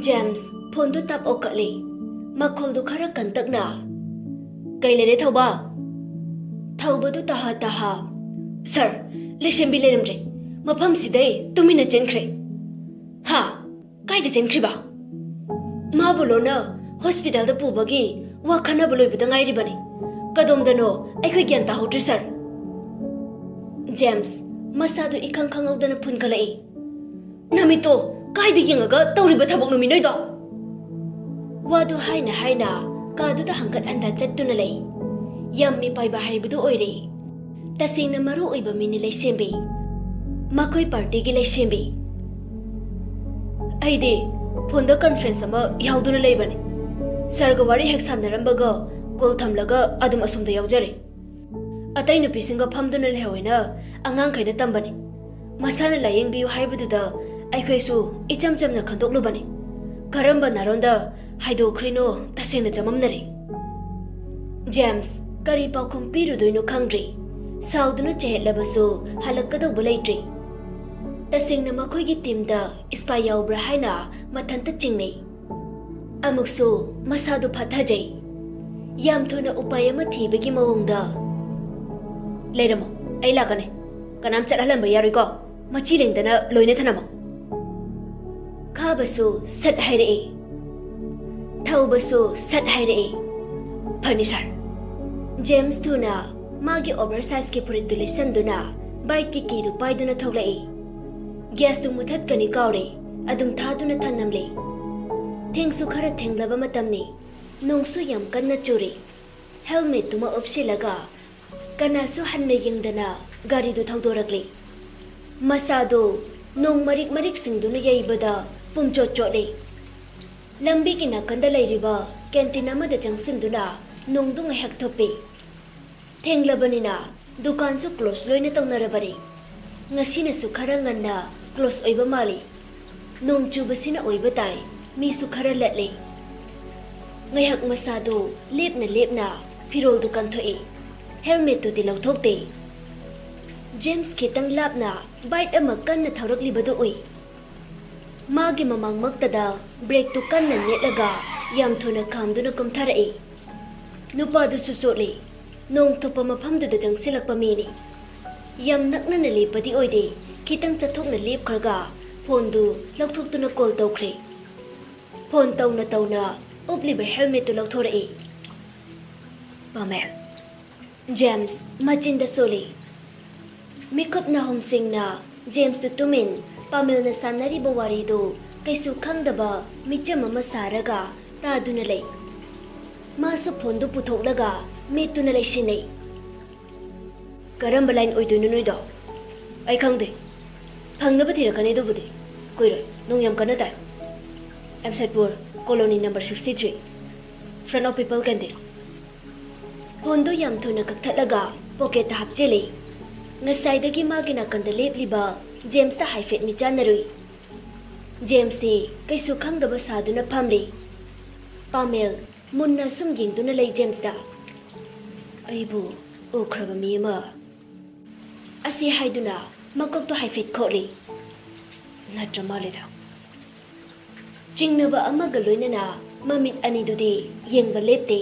James phone du tap okali makhol du khara kantakna kailere thauba thauba du taha sir Leisembi leremre mafam sidai tumina chenkre ha kaida chenkri ba ma bolona hospital da pubagi wa khana boloi bida ngai ri bani kadom dano aikhoi gyan ta hodri sir James masadu ikhang khangau dana phun kalai namito kaida yengaga tawriba thabok numi noi do wadu haina kadu da hangkat anda chattuna lei yammi pai ba haibudu oire tasingna maru oiba mini Leisembi makoi party gi Leisembi aide phone da conference ama yauduna leibani sarga wari hek sannarambaga kol thamlaga adum asumda yaujare atai nupi singa phamduna lehoina angang khaina tambani masana layeng biu haibudu da aikhoisu icham chamna khandoklubani karamba naronda haido khrino tasengna chamamnare James kari paukhom pirudoino khangri sauduna chehelabasu halakado bulaitri tasengna makhoi gi team da spy yaubra haina mathanta chingnei amuksu masadu phathajai yam thona upay ama thibagi mawongda leiramo ai lagane kanam chathalamba yaroi ko machi lengdana loine thanama khabasu sat haire thaubasu sat haire phani sir James tuna magi oversize ki puritulation duna bike ki du paiduna tholai gas tu muthat kani kaure adum thaduna thanamle thengsu khara thenglaba matamni nongsu yam kanna churi helmet tuma opsilaga kanasu hanne yengdana gari du thaudorakli masado nong marik singduna yaibada pumcho chole lambi ki nakanda lairiba canteen amada changsinduna nongdung hek thopi thenglabani dukan su close loina tawnarabari ngasina su khara nganna close oiba mali nong chubasina oiba tai mi su khara latli ngayak masado lepna firol dukan thoi helmet tu dilau thokte James kitang lapna bite ama kanna thaurakli badu oi magi mamang maktada brake tu kanna netlaga yam thona khamduna kumtharai nupa du susole nong thopa mafamdu da jangsilakpa mini yam nakna na lepadi oide kitang chathokna lep kharga phone du lakthoktuna call tawkhre phone tawna ubliba helmet tu lakthorai Pamel James machinda soli makeup na homsingna James tu tumin Pamel na sanari bawari do kaisu khangdaba micham ama saraga ta duna lei masu phone du puthoklaga metuna leisinei karamba line oidunu noido ai khangde phangnaba thirakani do budi koiroi nong yam kana tai Amsetpur colony number 63 front of people kande phone do yam thuna kakthatlaga pocket hapchele ngasai dagi magina kanda lepliba James ta haifet mi chanarui James ti kaisu khangdaba saduna phamli Pamel munna sum yengduna lei James da aibu ukhraba mi ma asi haiduna makok to haifet kholi na jamale da jingnaba amaga loinana mamit ani dudi yengba lepte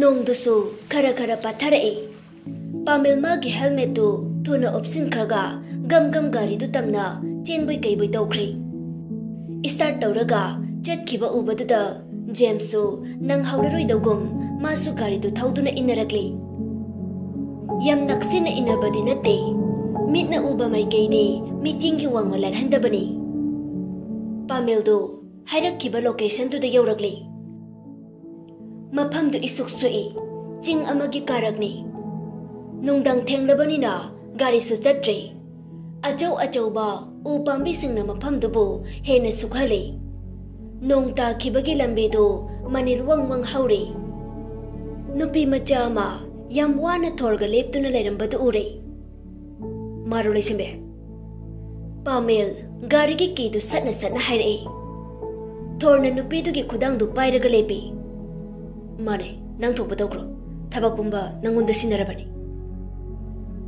nong dusu khara patharai Pamel magi helmet tu thuna opsin khraga gam gari du tamna chenboi kaiboi tawkhre start tawraga chatkhiba ubadu James su nang hauraroi dogum masu gari du thauduna inarakli yam naksina inabadi nate mitna uba mai kaide meeting gi wangmalan handabani Pamel do hairakkiba location tu da yaurakli mafam du isuk sui ching amagi karakni nungdang thenglabani na gari su chatre achau ba u pambi singna mafam du bu hena sukhale nong ta khibagi lambi do manil wang haure nupi macha ma yam wana thorga leptuna leirambadu ure maru Leisembe Pamel gari gi ki du satna haire thorna nupi du gi khudang du pairaga lepi mane nang thokba dogro thabak pumba nangonda sinarabani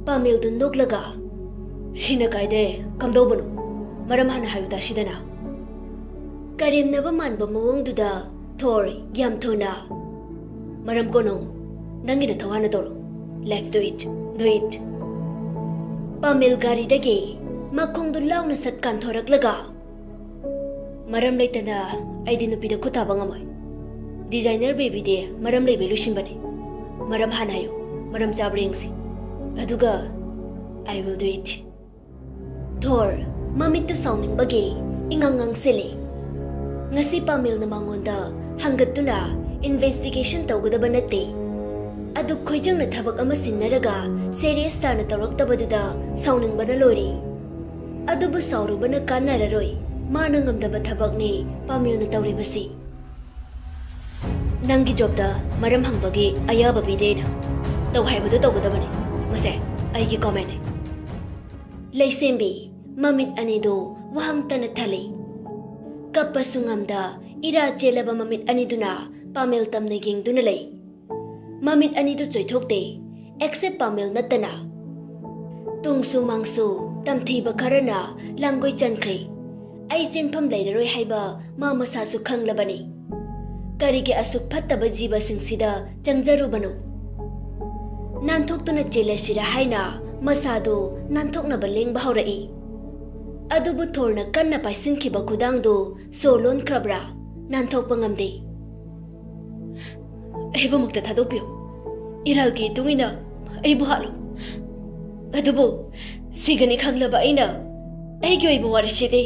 Pamel du noklaga sina kaide kamdobanu maram hana hayuda sidana Karimnaba manba mawongduda Thor yam thona maram kono nangina thawana toro. Let's do it. Do it. Pamel gari dagi makhongdu launa satkan thoraklaga maram leitana aidi nupida khutaba ngamoi. Designer baby de maram lebe lusimbane. Maram hanayo maram chabrengsi aduga I will do it. Thor mamit to sounding bagi ingangang sile ngasi Pamel na mangonda hangatuna investigation tawgudaba natte adu khoijang na thabak ama sinnaraga serious ta na tawraktabaduda sounding bana lori adu bu sauru bana kanararoi mana ngamdaba thabak ni Pamel na tawribasi nangi job da maram hangbagi ayaba bidena taw haibadu tawgudabani mase aigi comment ne Leisembi mamit anido wahang tana thali kapasungam ira chelaba mamit aniduna Pamel tamna yengduna lei mamit anidu choithokte except Pamel natana tungsu mangsu tamthiba kharana langoi chankhre ai chenpham leiroi haiba ma masasu khanglabani karige asuk phattaba jiba singsida changjarubanu nanthokuna chelasira haina masado nanthokna baleng bahaurai adubu thorna kanna paisinkiba khudangdo solon krabra nanthokpa ngamde aibu mukta thadopio iralki tungina aibu halo adubu sigani khanglaba aina aigi aibu wariside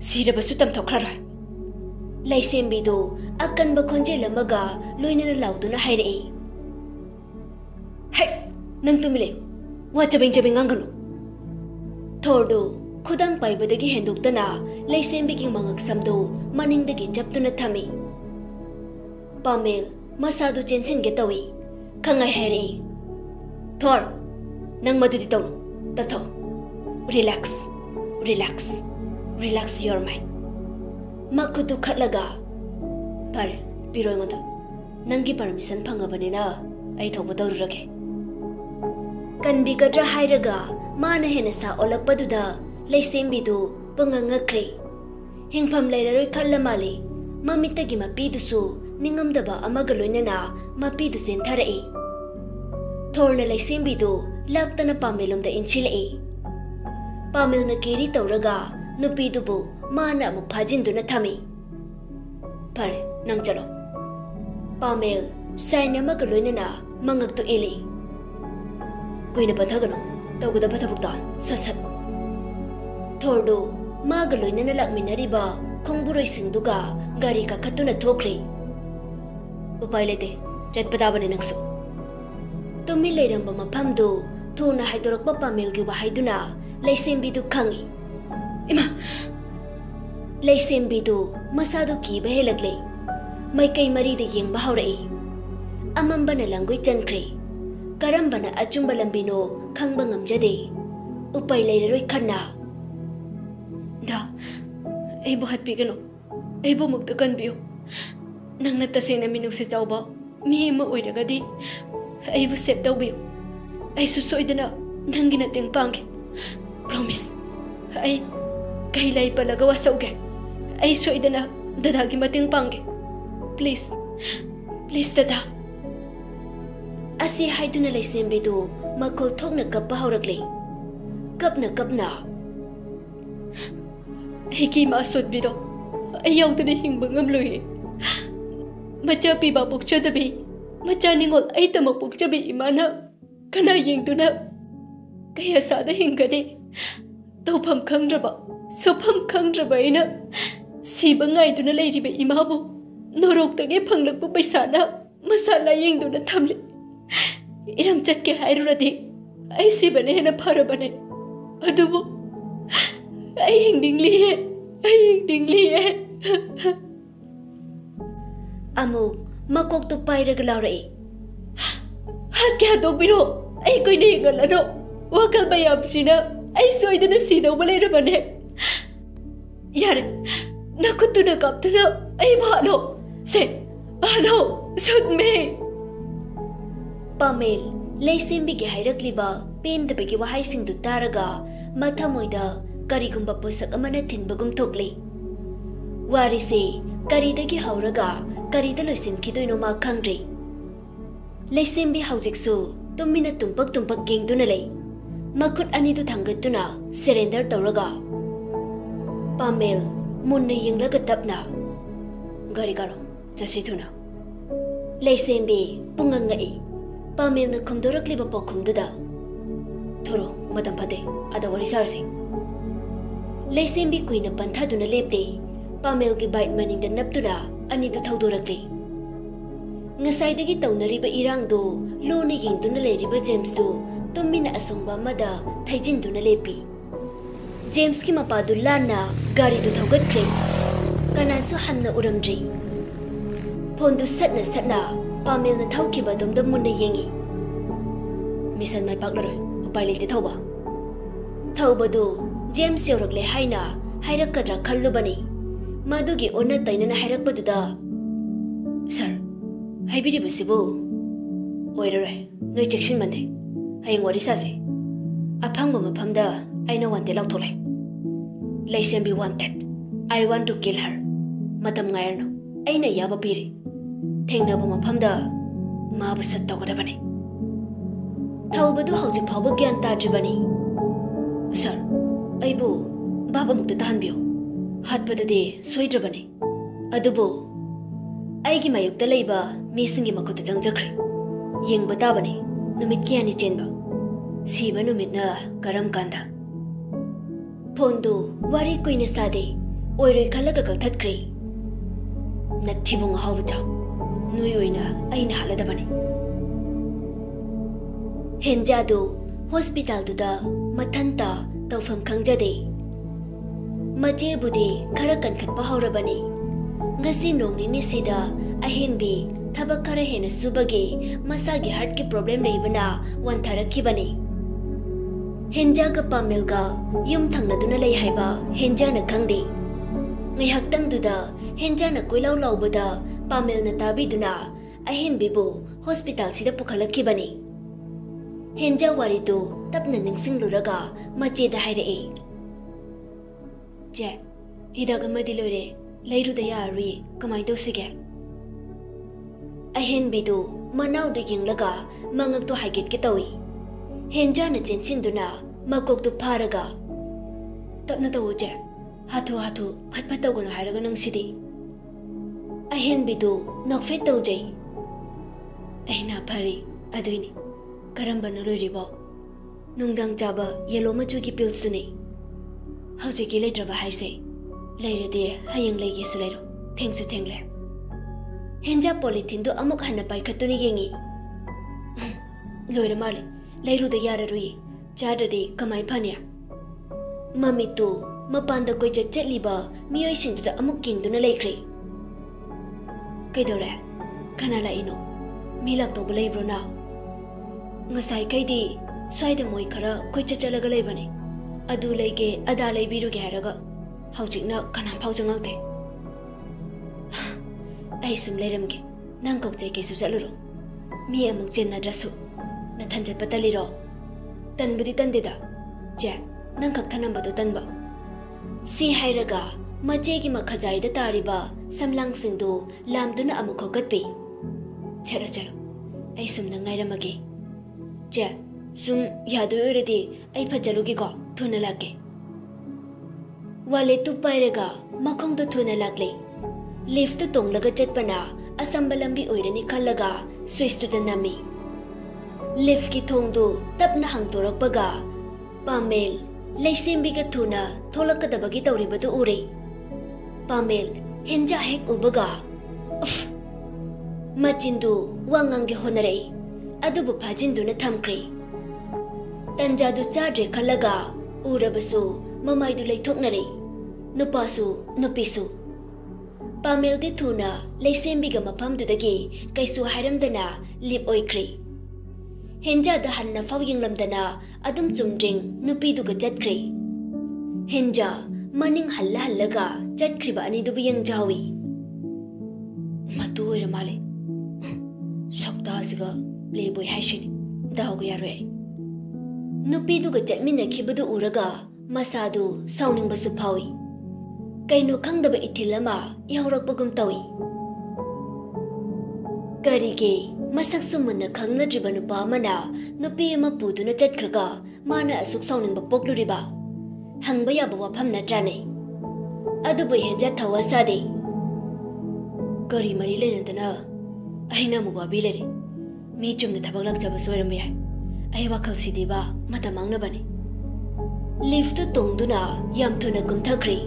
sirabasu tamthokhrara Leisembido akanba khonjelamaga loinana lauduna hairei hai nang tumile wa chabing angalo Thordo khudang paibadagi henduktana Leisembigi mangak samdo maningdagi chaptuna thami Pamel masadu chensin ge tawi khangai hairei Thor nang madudi taw tatho relax your mind makudu khatlaga par piroi mada nangi permission phangabanina ai thoba dawrurage kanbi gadra hairaga mana hena sa olakpaduda Leisembidu pangangakre hingpham leiraroi khalla mali mamitagi mapidusu ningamdaba amaga loinana mapidu sentharai Thorna Leisembidu laktana Pamelomda inchilai Pamel na keri tawraga nupidubu mana amuk phajinduna thami par nang chalo Pamel saina amaga loinana mangakto ili kuina pathagano tawgada pathabukta sasat Thordo maga loinana lakminariba khongburoi singduga gari ka khatuna thokre upai lete chatpadabane nangsu tumi leiramba maphamdu thuna haidorakpa Pamelgi wahaiduna Leisembidu khangi ima Leisembidu masadu kiba helagle maikai marida yengba haurai amambana langoi chankre karambana achumba lambino khangba ngamjade upai leiraroi khanna da aibu hatpigano aibu mukta kanbiyo nangna tasena minungse chawba mi ma oiragadi aibu sep tawbiyo aisu soidana nangina teng pange promise ai kai lai palaga wasauge ai soidana dadagi mateng pange please dada asi haiduna Leisembidu makol thokna kappa hauragle kapna Hiki ma sodbido ayaw tani hingba ngamloy macha piba pukchadabi macha ningol ay tama pukchabi imana kana yengduna kaya sada hingade tawpham khangraba sopham khangraba ina siba ngaiduna leiribe imabu noroktage phanglakpu paisana masala yengduna thamle iram chatke hairuradi ai sibane hena pharabane adubu ai hingdingli he amuk makok tu pairaga laurai hat kya dobiro ai koi nei galado wakal bayam sina ai soidana sidau baleirabane yare nakutu na kaptuna ai bhalo se halo sudme Pamel Leisembigi hairakliba pendabagi wahai singdu taraga mathamoida karigumba posak amana thinbagum thokle Warise karidagi hauraga karida loisinkidoino ma khangdri. Leisembi haujiksu tumina tumpak gengduna lei. Makut anidu thangatuna surrender tawraga. Pamel munna yenglaga tapna. Gari garo jasithuna. Leisembi pungangai. Pamel na khumdorakliba pokhumduda. Thoro madam phate ada wari sarsi. Leisembi kuina panthaduna lepte. Pamel ki bite maninda naptuna anidu thaudorakli. Ngasaidagi taunariba irangdo lona yengduna leiriba James do tumina asongba mada thaijinduna lepi. James ki mapadu lana gari du thaugatkre. Kanasu hanna uramdri. Phone du satna Pamel na thaukiba domda munna yengi. Mission mai paklaroi upai leite thauba. Thauba do James yorakle haina hairakadra khallubani. Madugi onna tainana hairakpaduda. Sir, haibiribasibu oiraroi noi cheksinmande. Hayeng wari sase. Aphangba maphamda aina wante lauthole. Leisembi wanted. I want to kill her. Matam ngairno aina yaba piri. Thengnaba maphamda mabu sat tawgadabani. Thawbadu hawjik phawba gyan tadribani. Sir, aibu baba mukta tahanbiyo. Hatpadade soidrabani. Adubu aigi mayukta leiba misingi makuta jangjakre. Yengba tabani. Numit kiyani chenba. Siba numit na karam kanda. Pondu wari kuina sade. Oiroi khalaga kakthakre. Nathibunga hawbucha. Nui oina aina haladabani. Henjadu hospital duda mathanta tawfam khangjade. Maje budi khara kankhatpa hawrabani. Ngasi nongni nisida ahenbi thabak khara hena subage masagi heart ki problem leibana wantharakibani. Henja ga Pamel ga yum thangnaduna lei haiba henja na khangde. Ngai haktang duda henja na koilaw lawbada Pamel na tabiduna ahenbibu hospital sida pukhalakibani. Henja waridu tapna ningsingluraga maje da hairae. Je hidaga madilore leiruda yarui kamai dosige. Ahenbidu manau de yenglaga mangak to haiget ke tawi. Henja na chenchinduna makok tu pharaga. Tapna tawo je hatu phat tawgona hairaga nang sidi. Ahenbidu nokfet tawjai. Aina phari aduini karamba na loiribo. Nungdang chaba yellow machugi pills tuni. Haujiki leitraba haise. Leirade hayeng leige sulairo. Thengsu thengle. Henja polythene do amuk hanna paikhatuni yengi. Loira mali leiru da yararui. Chadade kamai phania. Mamitu mapanda koi chatliba miyoi sindu da amuk kingduna leikre. Kaidore kanala ino milak to beleibro na. Ngasai kaidi swaida moi khara koi chalaga leibani. Adu leige ada leibiru ge haraga haujikna kanam phaujangaude. Ai sum leiramge nang kokje ke su jaluro. Mi amuk chenna drasu na thanjat pataliro. Tanbudi tandeda. Je nang khak thanamba to tanba. Si hairaga maje gi makhajai da tariba samlang singdu lamduna amuk khokatpi. Chalo ai sum na ngairamage. Je sum yadu yoredi ai phajalugi ko thuna lage. Wale tu pairaga makhong to thuna lagle. Lift tong laga chatpana asamba lambi oirani khallaga switch to the nami. Lift ki thong do tapna hangtorakpaga Pamel Leisembi ga thuna tholakadabagi tawribadu ure. Pamel henja hek ubaga machindu wangange honarei adubu phajinduna thamkre. Tanjadu chadre khallaga urabasu mamaidu leithoknare. Nupasu nupisu. Pamel di thuna Leisembi ga maphamdudagi kaisu hairamdana lip oikre. Henja da hanna faw yenglamdana adum chumdring nupidu ga chatkre. Henja maning hallaga chatkriba ani dubi yengjawi. Matu oiramale. Sokta asiga playboy haishini dawga yarwe. Nupidu ga chatmina khibadu uraga masadu sauning basu phawi. Kaino khangdaba ithil ama yaurakpagum tawi. Karige masak sumunna khangnadriba nupa amana nupi ama puduna chatkhraga mana asuk sauningba pokluriba. Hangba yaba wafam natrane. Adubu henja thawa sade. Kari mari lenantana aina muwabi lere. Mi chumna thabak lakjaba soiram yai. Ai wakhal sidiba mata mangnabani. Lift tongduna yam thuna kumthakri.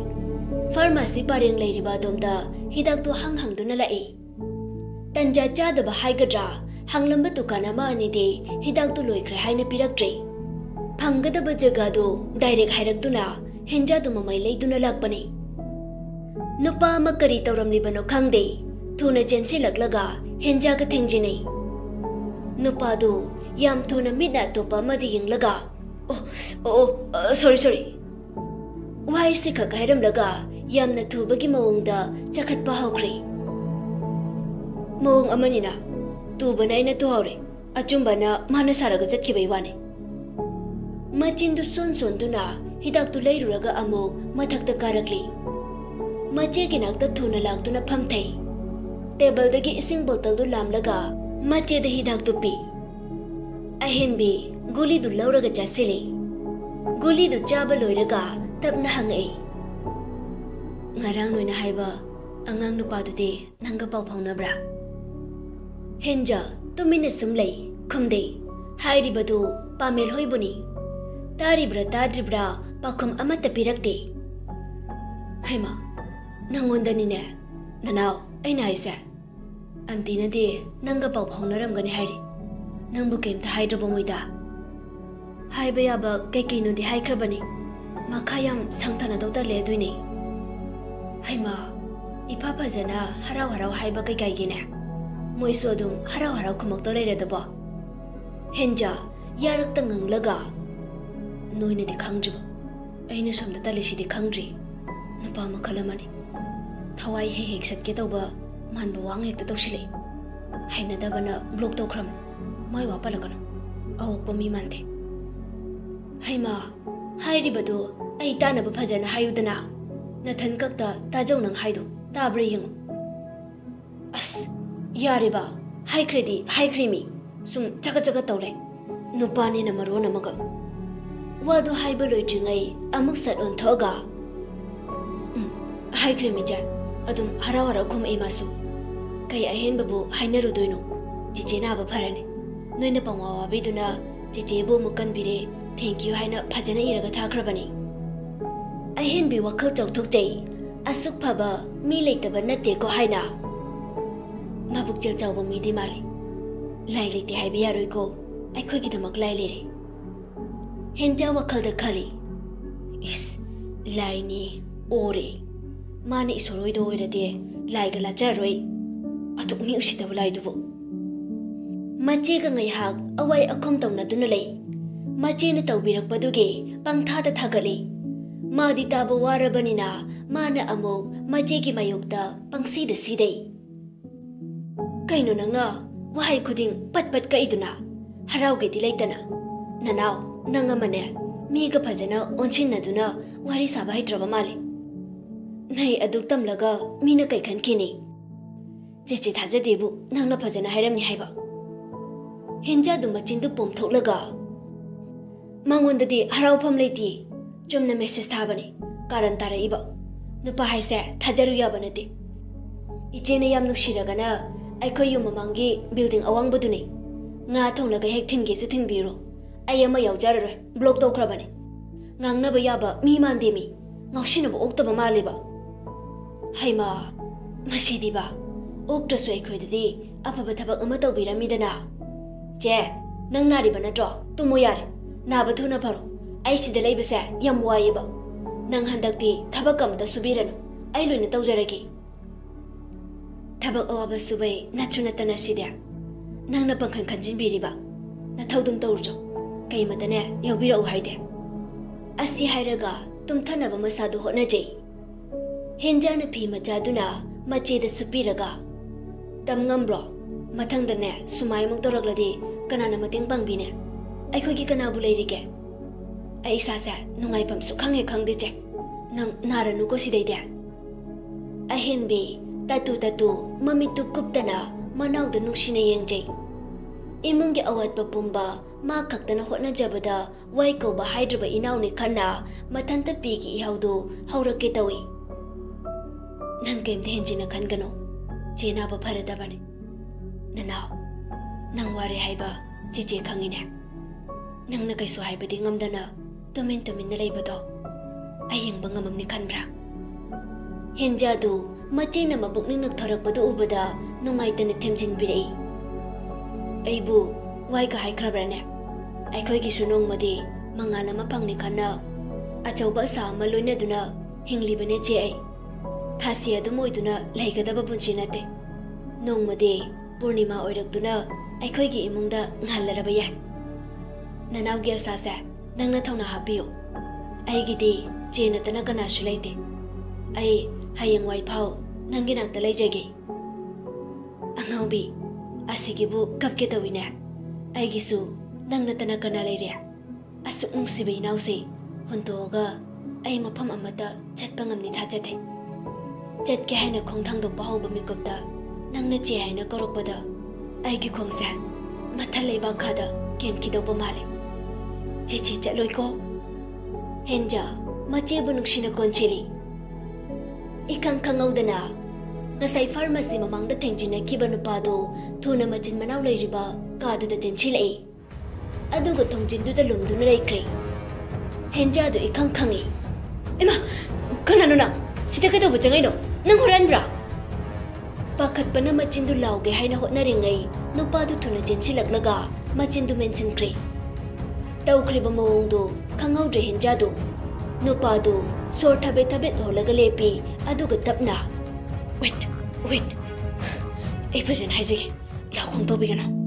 Pharmacy pareng leiriba domda hidak tu hangduna lae. Tanja chadaba haigadra hanglamba tukana ma ani de hidak tu loikre haina piraktre. Phangadaba jaga do direct hairakduna henja du mamai leiduna lakpani. Nupa ama kari tawramlibano khangde thuna jensi laklaga henja ka thengjinai. Nupa do yam thuna midna topa madi yinglaga. Sorry. Why se khak hairam laga yamna thubagi mawongda chakhatpa hawkre. Mawong amanina tubana ina tuhawre achumbana mana saraga chatkibai wane. Machindu son duna hidak tu leiruraga amok mathakta karakli. Mache ginakta thuna laktuna phamthai. Table dagi ising bottle du lamlaga mache da hidak tu pi. Ahenbi guli du lauraga chasile. Guli du chaba loiraga tapna hangai. Ngarang noina haiba angang nupa du de nanga pau phaunabra. Henja tumina sumlei khumde hairibadu pamel hoibuni. Taribra tadribra pakhum amata pirakte. Haima nangonda nine nanao aina haisa. Antina de nanga pau phaunaramgani hairi. Nangbu kemta haidraba moida. Haiba yaba kaikino di haikrabani. Makhayam sangthana dauta le duine. Haima ipa phajana harau haiba kai gine. Moisu adum harau khumakta leiradaba. Henja yarakta nganglaga noina di khangjiba. Aina somda talisi di khangji. Nupa makhalamani. Thawai hek satke tawba manba wang hekta tawsile. Hainadabana block tawkhram. Mai wapalakana. Awokpa mi mante. Haima hairibadu ai tanaba phajana hayudana. Nathan kakta tajau nang haidu tabre yeng. As yareba haikrimi sum chaka tawle. Nupani na marona maga. Wadu haiba loidringai amuk sat on thoga. Haikrimi ja adum harau khum e masu. Kai ahen babu hainaru doino. Jijena ba pharani. Noina pangwa biduna jijebo mukan bire thank you haina phajana iraga thakrabani. Ahen bi wakhal chawthok jai asuk phaba mi leitaba natte ko haina. Mabuk jel chawba mi di mali. Lai leite haibi yaroi ko aikhoi ki damak lai lere. Henja wakhal da khali. Is lai ni ore. Mani isoroi do oirade lai gala jaroi. Atuk mi usitaba lai dubo. Mache ga ngai hak awai akhom tawna duna lei. Mache na tawbirakpaduge pangthada thagali. Madi taba warabanina mana amok mache gi mayokta pangsida sidai. Kaino nangna wahai khuding pat kaiduna harau ge dilaitana. Nanao nanga mane mi ga phajana onchinna duna wari saba haitraba male. Nai aduk tamlaga mina kai khankini. Cheche thajadebu nangna phajana hairamni haiba. Henja du machindu pomthoklaga mangondadi harau pham leiti chumna message thabani karan taraiba nupa haise thajaru yabanati ichene yam nushiragana aikhoi yum mamangi building awang baduni nga thonglaga hek thinge su thinbiro ayama yawjararoi block tawkrabani ngangna ba yaba mi mandemi ngaushina ba oktaba maliba haima masidiba oktra su aikhoidadi afaba thabak ama tawbiramidana je nang nariba natro tumo yare naba thuna pharo ai sida leibase yam waiba nang handakti thabak amta subiranu ai loina tawjaragi thabak awaba subai nachuna tana sida nangna pangkhan khanjin biriba na thaudum tawrjo kai matane yawbira u haide asi hairaga tumthanaba masadu honajai henjana phi machaduna macheda supiraga tamngambro mathangdane sumai muk toragladi kanana mating pangbine aikhoi gi kana bu leirige ai sa sa nungai pam su khanghe khangde che nang naranu ko sidai de Ahenbi tatu mamitu kuptana manawda nuksina yengjay. Imungi awat papumba ma kaktana hotna jabada wai kauba haidraba inaw ni kanna matanta pigi ihawdo hawrake tawi. Nang kaimta henjina kangano jena ba bane. Nanaw nang ware haiba jeje khangine. Nang na kaisu haiba di ngamdana tumin na laibado ayeng bangamam ni kanbra. Henjadu machina mabukning nagtharakpado ubada nungaitana themjin birei. Aibu wai ka haikrabrane. Aikhoi gi sunong madi mangana mapangni khana achauba sa ma loina duna hinglibane che ai. Thasi adu moiduna laigadaba punchi nate. Nong madi Purnima oirakduna aikhoi gi imungda ngallaraba ya. Nanaw gi asasa nangna thawna hapiyo. Aigidi chena tana kana shulaite. Ai hayang wai phau nangi nang talai jage. Angaubi asigibu kapke tawina. Aigisu nangna tana kana laire. Asuk nungsibe inause huntoga ai mafam amata chatpa ngamni thajate. Chatke haina khongthang do pahauba mikopta nangna che haina korokpada aigi khongsa mathalai ba khada ken kidoba male. Chichi chaloi ko. Henja mache bunuksina konchili. Ikang kangaudana ngasai pharmacy mamangda thengjina kiba nupado thuna machin manaw leiriba kaduda jenchilai. Aduga thongjinduda lumduna leikre. Henja do ikang khangi. Ema kanano na sida kaidoba changai no nang horanbra. Pakhatpana machindu lauge haina hotnaringai nupadu thuna jenchilaklaga machindu mensinkre. Tawkhriba mawongdu khangaudre henjadu nupadu sor thabet holaga lepi aduga tapna. Wait. Ai fajan haije law khong tobigana.